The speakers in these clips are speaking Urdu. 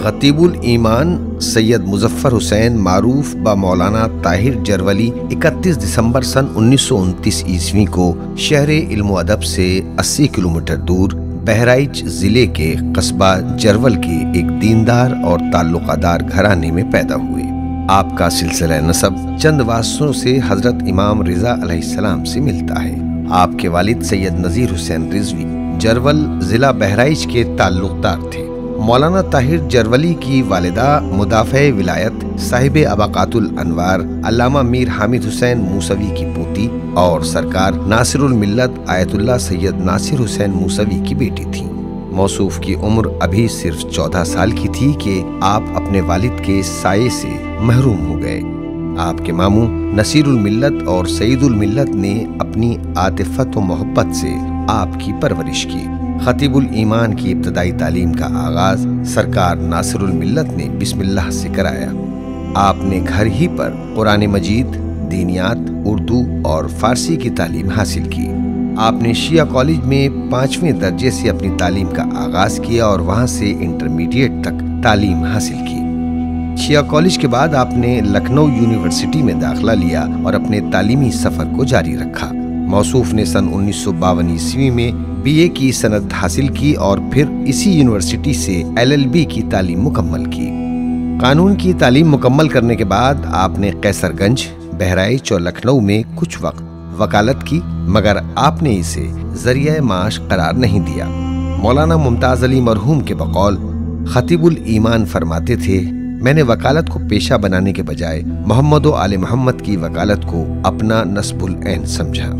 خطیب الایمان سید مظفر حسین معروف با مولانا طاہر جرولی 31 دسمبر سن 1929 عیسوی کو شہر علم و ادب سے 80 کلومیٹر دور بہرائچ ضلع کے قصبہ جرول کے ایک دیندار اور تعلقہ دار گھرانے میں پیدا ہوئے۔ آپ کا سلسلہ نسب چند واسطوں سے حضرت امام رضا علیہ السلام سے ملتا ہے۔ آپ کے والد سید نذیر حسین رضوی جرول ضلع بہرائچ کے تعلق دار تھے۔ مولانا طاہر جرولی کی والدہ مدافع ولایت صاحب ابقات الانوار علامہ میر حامد حسین موسوی کی پوتی اور سرکار ناصر الملت آیت اللہ سید ناصر حسین موسوی کی بیٹی تھیں۔ موصوف کی عمر ابھی صرف 14 سال کی تھی کہ آپ اپنے والد کے سائے سے محروم ہو گئے۔ آپ کے ماموں نصیر الملت اور سعید الملت نے اپنی عاطفت و محبت سے آپ کی پرورش کی۔ خطیب الایمان کی ابتدائی تعلیم کا آغاز سرکار ناصر الملت نے بسم اللہ سے کرایا۔ آپ نے گھر ہی پر قرآن مجید، دینیات، اردو اور فارسی کی تعلیم حاصل کی۔ آپ نے شیعہ کالج میں 5ویں درجے سے اپنی تعلیم کا آغاز کیا اور وہاں سے انٹرمیڈیٹ تک تعلیم حاصل کی۔ شیعہ کالج کے بعد آپ نے لکھنؤ یونیورسٹی میں داخلہ لیا اور اپنے تعلیمی سفر کو جاری رکھا۔ موصوف نے سن 1952 عیسوی میں BA کی سند حاصل کی اور پھر اسی یونیورسٹی سے LLB کی تعلیم مکمل کی۔ قانون کی تعلیم مکمل کرنے کے بعد آپ نے قیصر گنج، بہرائچ اور لکھنؤ میں کچھ وقت وکالت کی، مگر آپ نے اسے ذریعہ معاش قرار نہیں دیا۔ مولانا ممتاز علی مرحوم کے بقول خطیب الایمان فرماتے تھے، میں نے وکالت کو پیشہ بنانے کے بجائے محمد و آل محمد کی وکالت کو اپنا نصب العین سمجھا۔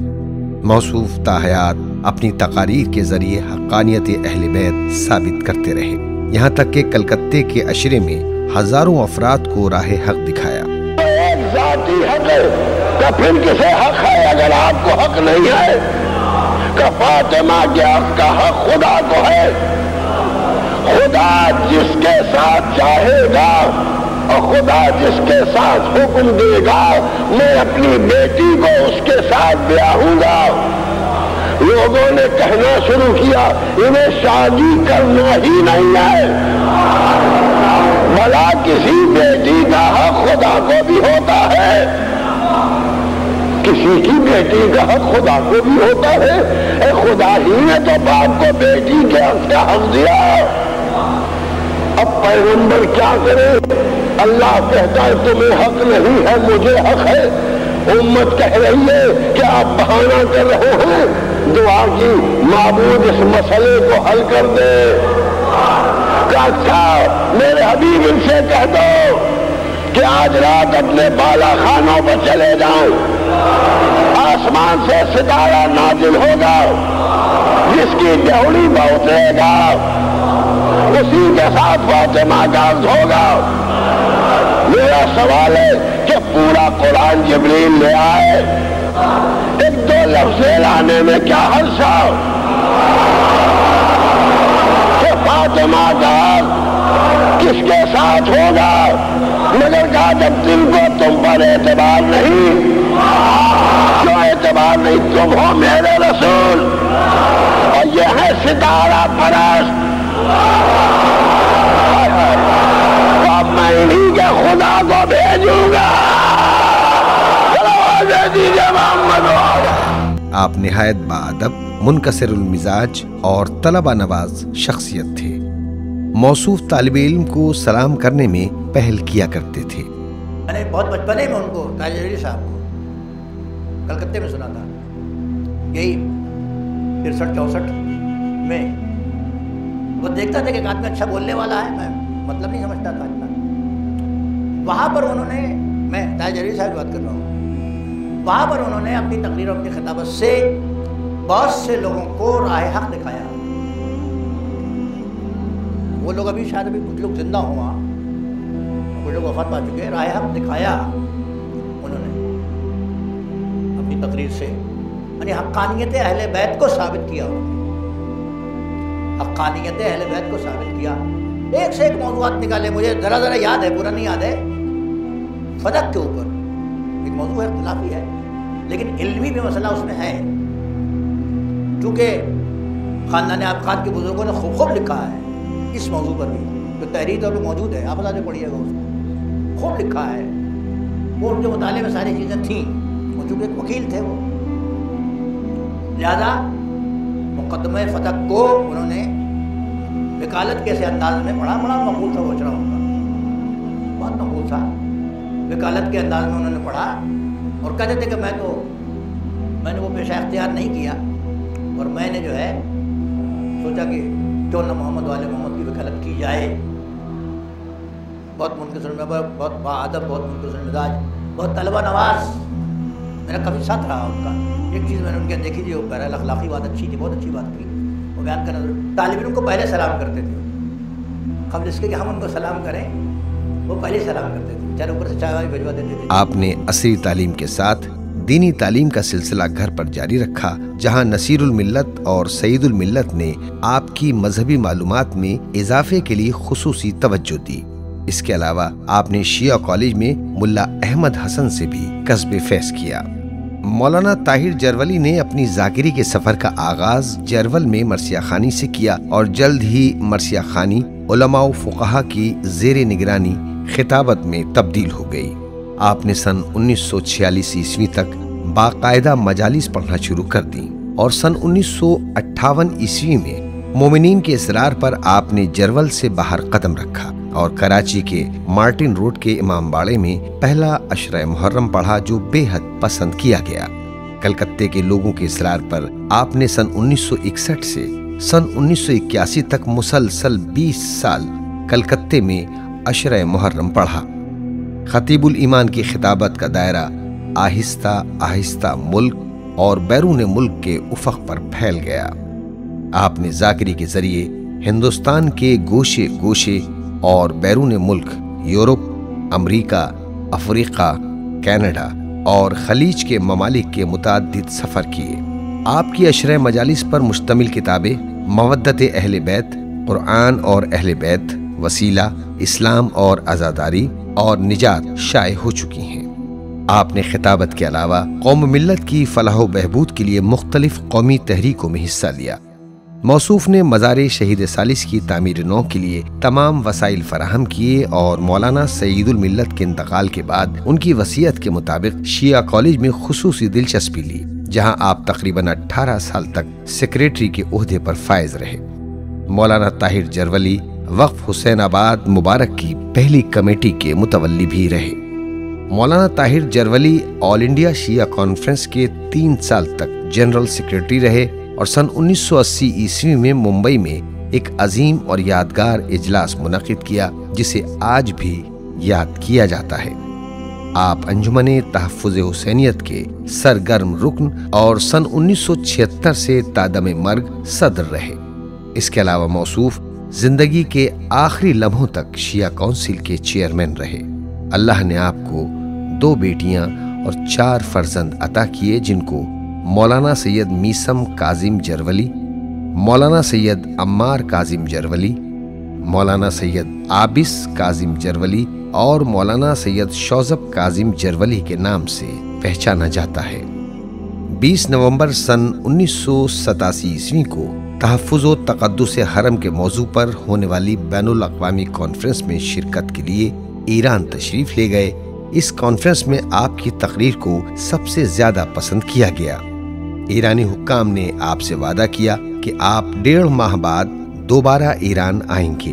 موصوف تاحیات اپنی تقاریر کے ذریعے حقانیت اہل بیت ثابت کرتے رہے، یہاں تک کہ کلکتے کے عشرے میں ہزاروں افراد کو راہ حق دکھایا۔ ایک ذاتی حق ہے کہ پھر کسے حق ہے اگر آپ کو حق نہیں ہے، کہ فاطمہ کے حق کا حق خدا کو ہے۔ خدا جس کے ساتھ چاہے گا اور خدا جس کے ساتھ حکم دے گا، میں اپنی بیٹی کو اس کے ساتھ بیاہوں گا۔ لوگوں نے کہنا شروع کیا انہیں شادی کرنا ہی نہیں ہے، بھلا کسی بیٹی کا حق خدا کو بھی ہوتا ہے، کسی کی بیٹی کا حق خدا کو بھی ہوتا ہے۔ اے خدا ہی نے تو باپ کو بیٹی کے حق کا حق دیا، اب پیغمبر کیا کرے؟ اللہ کہتا ہے تمہیں حق نہیں ہے، مجھے حق ہے۔ امت کہہ رہی ہے کہ آپ بہانہ کر رہے ہیں، دعا کی معبود اس مسئلے کو حل کر دے۔ کہ اچھا میرے حبیب ان سے کہہ دو کہ آج رات اپنے بالا خانوں پر چلے جاؤں، آسمان سے ستارہ نازل ہوگا، جس کی ڈیوڑی اترے گا اسی کے ساتھ فاطمہ کا عقد ہوگا۔ میرا سوال ہے کہ پورا قرآن جبریل لے آئے، ایک دو لفظ لانے میں کیا حرصہ؟ کہ فاطمہ کا عقد کس کے ساتھ ہوگا؟ مگر کہا جب تم کو تم پر اعتبار نہیں، کیوں اعتبار نہیں؟ تم ہو میرے رسول اور یہ ہے ستارہ پرست، اب میں انہیں کے خدا کو بھیجوں گا۔ آپ نہایت باادب، منکسر المزاج اور طلبہ نواز شخصیت تھے۔ موصوف طالب علم کو سلام کرنے میں پہل کیا کرتے تھے۔ میں نے بہت بچپنے میں ان کو طاہر جرولی صاحب کو کلکتے میں سنا تھا، یہی 63-64 میں۔ وہ دیکھتا تھا کہ ایک آدمی اچھا بولنے والا ہے، میں مطلب نہیں سمجھتا تھا اتنا۔ وہاں پر انہوں نے، میں طاہر جرولی صاحب کی بات کر رہا ہوں، وہاں پر انہوں نے اپنی تقریر اور اپنی خطابت سے بہت سے لوگوں کو راہ حق دکھایا۔ وہ لوگ ابھی شاید کچھ لوگ زندہ ہوا، کچھ لوگ وفات پا چکے، راہ حق دکھایا انہوں نے اپنی تقریر سے، یعنی حقانیت اہل بیت کو ثابت کیا انہوں نے، حقانیت اہل بیت کو ثابت کیا۔ ایک سے ایک موضوعات نکالے، مجھے ذرا یاد ہے، پورا نہیں یاد ہے۔ فدق کے اوپر ایک موضوع ہے، اختلافی ہے لیکن علمی بھی مسئلہ اس میں ہے، چونکہ خاندان آبقات کے بزرگوں نے خوب لکھا ہے اس موضوع پر بھی۔ جو تحریر طور پہ موجود ہے، آپ بتا پڑھیے گا، اس کو خوب لکھا ہے، وہ ان کے مطالعے میں ساری چیزیں تھیں، وہ چونکہ ایک وکیل تھے، وہ لہذا مقدمہ فتح کو انہوں نے وکالت کیسے انداز میں پڑھا، بڑا مقبول تھا وہ اچرا ان کا، بہت مقبول تھا، وکالت کے انداز میں انہوں نے پڑھا اور کہتے تھے کہ میں نے وہ پیشہ اختیار نہیں کیا، اور میں نے جو ہے سوچا کہ کیوں نہ محمد والے محمد کی وکالت کی جائے. بہت منکسر میں، بہت باادب، بہت منکسر مزاج، بہت طلبہ نواز، میرا کافی ساتھ رہا ان کا. ایک چیز میں نے ان کے دیکھی تھی، وہ بہرحال اخلاقی بات اچھی تھی، بہت اچھی بات تھی، وہ بیان کرنا. طالب علم کو پہلے سلام کرتے تھے، قبل اس کے کہ ہم ان کو سلام کریں، وہ پہلے سلام کرتے تھے، چاہے اوپر سے چائے بھجوا دیتے تھے. آپ نے عصری تعلیم کے ساتھ دینی تعلیم کا سلسلہ گھر پر جاری رکھا، جہاں نصیر الملت اور سعید الملت نے آپ کی مذہبی معلومات میں اضافے کے لیے خصوصی توجہ دی. اس کے علاوہ آپ نے شیعہ کالج میں ملا احمد حسن سے بھی کسب فیض کیا. مولانا طاہر جرولی نے اپنی ذاکری کے سفر کا آغاز جرول میں مرثیہ خوانی سے کیا اور جلد ہی مرثیہ خوانی علماء و فقہا کی زیر نگرانی خطابت میں تبدیل ہو گئی. آپ نے سن 1946 عیسوی تک باقاعدہ مجالس پڑھنا شروع کر دیں اور سن 1958 عیسوی میں مومنین کے اصرار پر آپ نے جرول سے باہر قدم رکھا اور کراچی کے مارٹن روڈ کے امام باڑے میں پہلا عشرہ محرم پڑھا، جو بے حد پسند کیا گیا. کلکتے کے لوگوں کے اصرار پر آپ نے سن 1961 سے سن 1981 تک مسلسل 20 سال کلکتے میں عشرہ محرم پڑھا. خطیب الایمان کی خطابت کا دائرہ آہستہ آہستہ ملک اور بیرون ملک کے افق پر پھیل گیا. آپ نے ذاکری کے ذریعے ہندوستان کے گوشے گوشے اور بیرون ملک یورپ، امریکہ، افریقہ، کینیڈا اور خلیج کے ممالک کے متعدد سفر کیے. آپ کی عشرہ مجالس پر مشتمل کتابیں مودت اہل بیت، قرآن اور اہل بیت، وسیلہ، اسلام اور عزاداری اور نجات شائع ہو چکی ہیں. آپ نے خطابت کے علاوہ قوم ملت کی فلاح و بہبود کے لیے مختلف قومی تحریکوں میں حصہ لیا. موصوف نے مزار شہید ثالث کی تعمیر نو کے لیے تمام وسائل فراہم کیے اور مولانا سعید الملت کے انتقال کے بعد ان کی وصیت کے مطابق شیعہ کالج میں خصوصی دلچسپی لی، جہاں آپ تقریباً 18 سال تک سیکریٹری کے عہدے پر فائز رہے. مولانا طاہر جرولی وقف حسین آباد مبارک کی پہلی کمیٹی کے متولی بھی رہے. مولانا طاہر جرولی آل انڈیا شیعہ کانفرنس کے 3 سال تک جنرل سیکریٹری رہے اور سن 1980 عیسوی میں ممبئی میں ایک عظیم اور یادگار اجلاس منعقد کیا، جسے آج بھی یاد کیا جاتا ہے. آپ انجمن تحفظ حسینیت کے سرگرم رکن اور سن 1976 سے تادم مرگ صدر رہے. اس کے علاوہ موصوف زندگی کے آخری لمحوں تک شیعہ کونسل کے چیئرمین رہے. اللہ نے آپ کو 2 بیٹیاں اور 4 فرزند عطا کیے، جن کو مولانا سید میسم کاظم جرولی، مولانا سید عمار کاظم جرولی، مولانا سید عابس کاظم جرولی اور مولانا سید شوذب کاظم جرولی کے نام سے پہچانا جاتا ہے. 20 نومبر سن 1987 عیسوی کو تحفظ و تقدس حرم کے موضوع پر ہونے والی بین الاقوامی کانفرنس میں شرکت کے لیے ایران تشریف لے گئے. اس کانفرنس میں آپ کی تقریر کو سب سے زیادہ پسند کیا گیا. ایرانی حکام نے آپ سے وعدہ کیا کہ آپ 1.5 ماہ بعد دوبارہ ایران آئیں گے.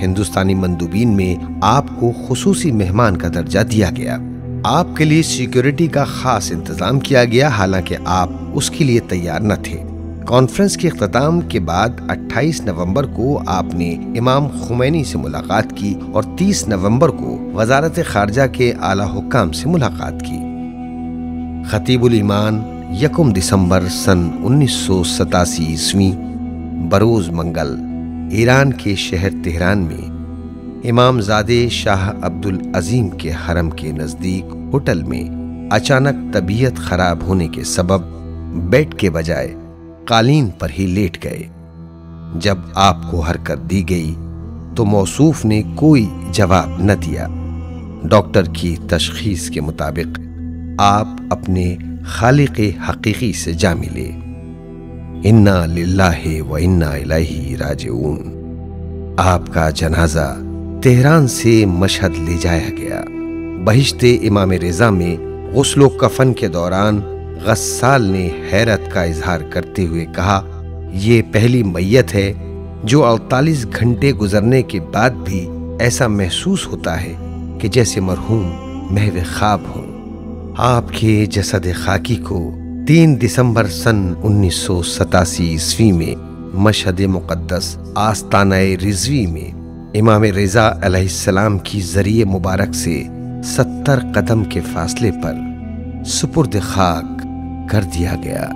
ہندوستانی مندوبین میں آپ کو خصوصی مہمان کا درجہ دیا گیا. آپ کے لیے سیکیورٹی کا خاص انتظام کیا گیا، حالانکہ آپ اس کے لیے تیار نہ تھے. کانفرنس کے اختتام کے بعد 28 نومبر کو آپ نے امام خمینی سے ملاقات کی اور 30 نومبر کو وزارت خارجہ کے اعلیٰ حکام سے ملاقات کی. خطیب الایمان 1 دسمبر سن 1987 عیسوی بروز منگل ایران کے شہر تہران میں امام زادے شاہ عبدالعظیم کے حرم کے نزدیک ہوٹل میں اچانک طبیعت خراب ہونے کے سبب بیڈ کے بجائے قالین پر ہی لیٹ گئے. جب آپ کو حرکت دی گئی تو موصوف نے کوئی جواب نہ دیا. ڈاکٹر کی تشخیص کے مطابق آپ اپنے خالق حقیقی سے جا ملے. انا للہ و انا الیہ راجعون. آپ کا جنازہ تہران سے مشہد لے جایا گیا۔ بہشت امام رضا میں غسل و کفن کے دوران غسال نے حیرت کا اظہار کرتے ہوئے کہا، یہ پہلی میت ہے جو 48 گھنٹے گزرنے کے بعد بھی ایسا محسوس ہوتا ہے کہ جیسے مرحوم محو خواب ہوں۔ آپ کے جسد خاکی کو 3 دسمبر سن 1987 عیسوی میں مشہد مقدس آستانہ رضوی میں امام رضا علیہ السلام کی ذریعہ مبارک سے 70 قدم کے فاصلے پر سپرد خاک کر دیا گیا۔